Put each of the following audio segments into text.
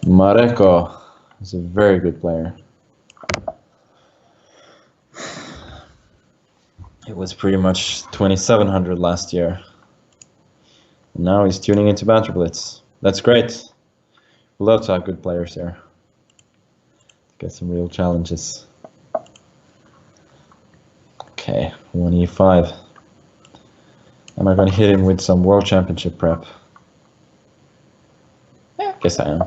Mareko is a very good player. It was pretty much 2700 last year. And now he's tuning into Banter Blitz. That's great. We love to have good players here. Get some real challenges. Okay, 1e5. Am I going to hit him with some World Championship prep? Yeah, I guess I am.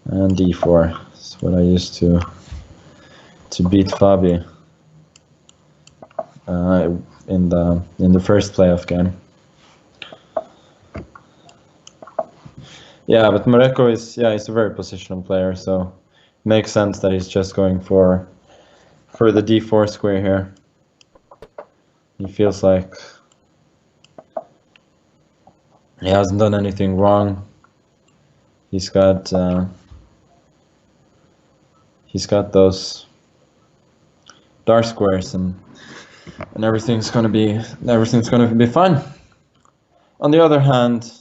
And d4 is what I used to beat Fabi in the first playoff game. Yeah, but Mareko is he's a very positional player, so it makes sense that he's just going for the d4 square here. He feels like he hasn't done anything wrong. He's got those dark squares and everything's gonna be fine. On the other hand,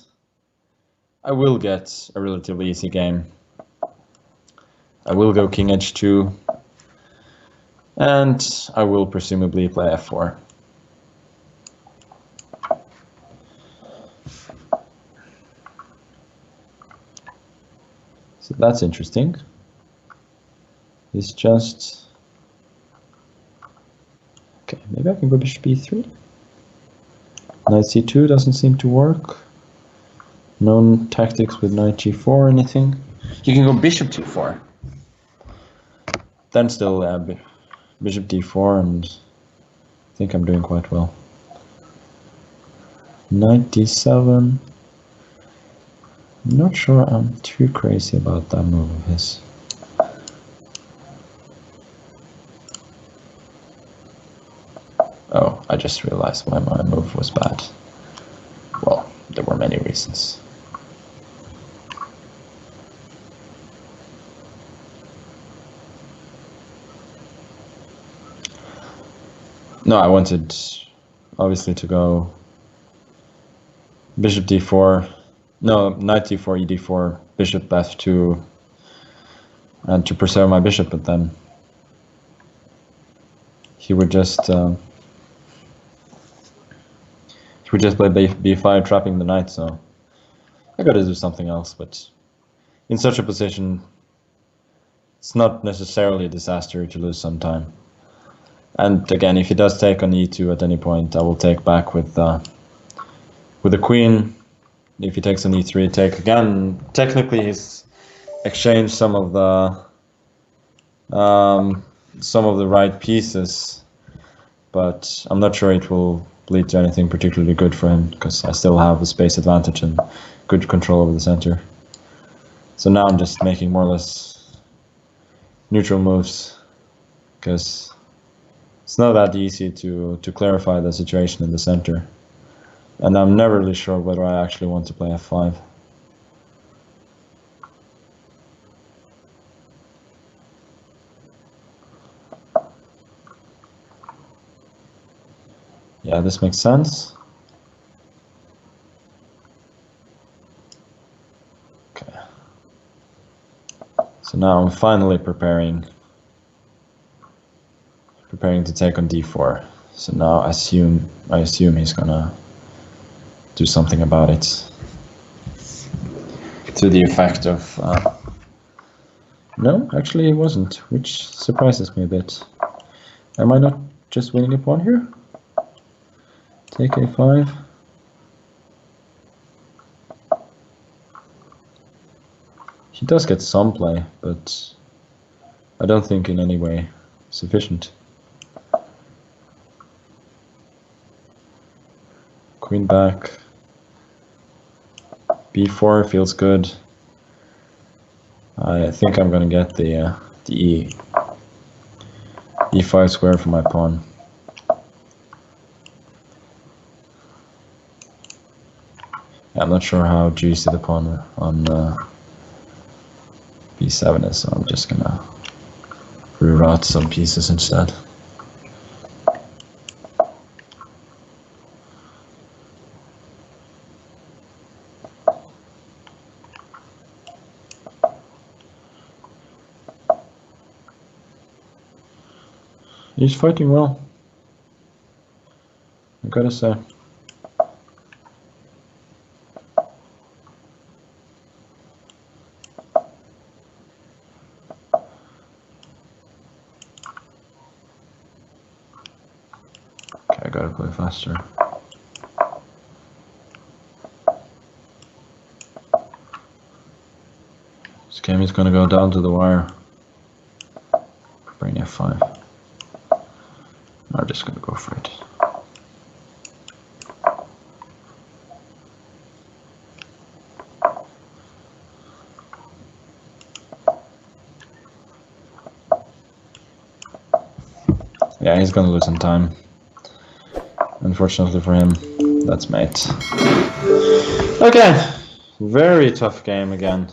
I will get a relatively easy game. I will go king h2, and I will presumably play f4. So that's interesting. It's just... Okay, maybe I can go bishop e3. Knight c2 doesn't seem to work. No tactics with knight g4 or anything. You can go bishop d4. Then still bishop d4, and I think I'm doing quite well. Knight d7. I'm not sure I'm too crazy about that move of his. Oh, I just realized why my move was bad. Well, there were many reasons. No, I wanted, obviously, to go bishop d4, no, knight d4, e d4, bishop f2, and to preserve my bishop, but then he would just play b5, trapping the knight, so I gotta do something else, but in such a position, it's not necessarily a disaster to lose some time. And again, if he does take on e2 at any point, I will take back with the queen. If he takes on e3, take again. Technically, he's exchanged some of the right pieces, but I'm not sure it will lead to anything particularly good for him, because I still have a space advantage and good control over the center. So now I'm just making more or less neutral moves, because it's not that easy to clarify the situation in the center. And I'm never really sure whether I actually want to play f5. Yeah, this makes sense. Okay. So now I'm finally preparing to take on d4. So now I assume he's gonna do something about it, to the effect of no, actually he wasn't, which surprises me a bit. Am I not just winning a pawn here? Take a5. He does get some play, but I don't think in any way sufficient. Queen back. b4 feels good. I think I'm gonna get the e5 square for my pawn. I'm not sure how juicy the pawn on b7 is, so I'm just gonna reroute some pieces instead. He's fighting well, I gotta say. Okay, I gotta play faster. This game is gonna go down to the wire. Bring f5. I'm just gonna go for it. Yeah, he's gonna lose some time. Unfortunately for him, that's mate. Okay, very tough game again.